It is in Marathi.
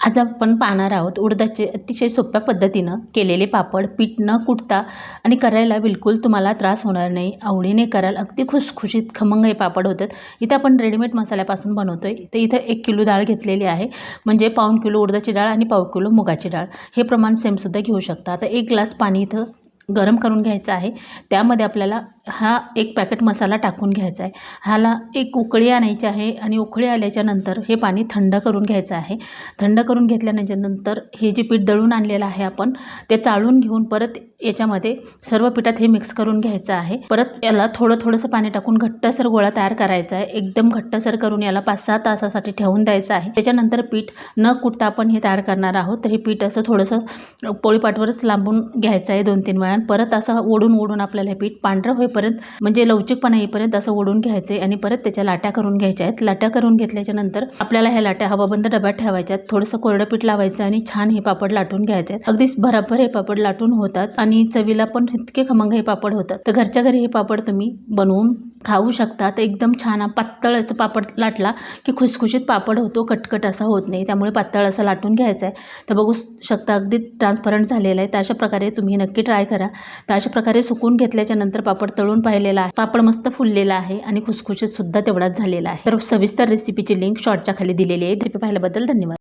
आज आपण पाहणार आहोत उडदाचे अतिशय सोप्या पद्धतीनं केलेले पापड. पीठ न कुटता आणि करायला बिलकुल तुम्हाला त्रास होणार नाही. आवडीने कराल, अगदी खुसखुशीत खमंग हे पापड होतात. इथं आपण रेडीमेड मसाल्यापासून बनवतोय. तर इथं 1 किलो डाळ घेतलेली आहे, म्हणजे 1/4 किलो उडदाची डाळ आणि 1/4 किलो मुगाची डाळ. हे प्रमाण सेमसुद्धा घेऊ शकता. आता 1 ग्लास पाणी इथं गरम करून घ्यायचं आहे. त्यामध्ये आपल्याला हा 1 पॅकेट मसाला टाकून घ्यायचा आहे. ह्याला एक उकळी आणायची आहे आणि उकळी आल्याच्या नंतर हे पाणी थंड करून घ्यायचं आहे. थंड करून घेतल्यानंतर हे जे पीठ दळून आणलेलं आहे आपण ते चाळून घेऊन परत याच्यामध्ये सर्व पिठात हे मिक्स करून घ्यायचं आहे. परत याला थोडंसं पाणी टाकून घट्टसर गोळा तयार करायचा आहे. एकदम घट्टसर करून याला 5-6 तासासाठी ठेवून द्यायचं आहे. त्याच्यानंतर पीठ न कुटता आपण हे तयार करणार आहोत. तर हे पीठ असं थोडंसं पोळीपाटवरच लांबून घ्यायचं आहे 2-3 वेळा. परत असं ओढून आपल्याला हे पीठ पांढरं होईपर्यंत, म्हणजे लवचिकपणा येईपर्यंत असं ओढून घ्यायचं आहे आणि परत त्याच्या लाट्या करून घ्यायच्या आहेत. लाट्या करून घेतल्याच्या नंतर आपल्याला ह्या लाट्या हवाबंद डब्यात ठेवायच्या आहेत. थोडंसं कोरडं पीठ लावायचं आणि छान हे पापड लाटून घ्यायचे आहेत. अगदीच भराभर हे पापड लाटून होतात आणि चवीला पण इतके खमंग हे पापड होतात. तर घरच्या घरी हे पापड तुम्ही बनवून खाऊ शकता. तर एकदम छान पातळ असं पापड लाटला की खुसखुशीत पापड होतो, कटकट असा होत नाही. त्यामुळे पातळ असं लाटून घ्यायचं आहे. तर बघू शकता अगदी ट्रान्सपरंट झालेलं आहे. तर अशा प्रकारे तुम्ही नक्की ट्राय करा. तर अशा प्रकारे सुकून घेतल्याच्या नंतर पापड तळून पाहिलेला आहे. पापड मस्त फुललेला आहे आणि खुसखुशीत सुद्धा तेवढाच झालेला आहे. तर सविस्तर रेसिपीची लिंक शॉर्टच्या खाली दिलेली आहे. रेसिपी पाहिल्याबद्दल धन्यवाद.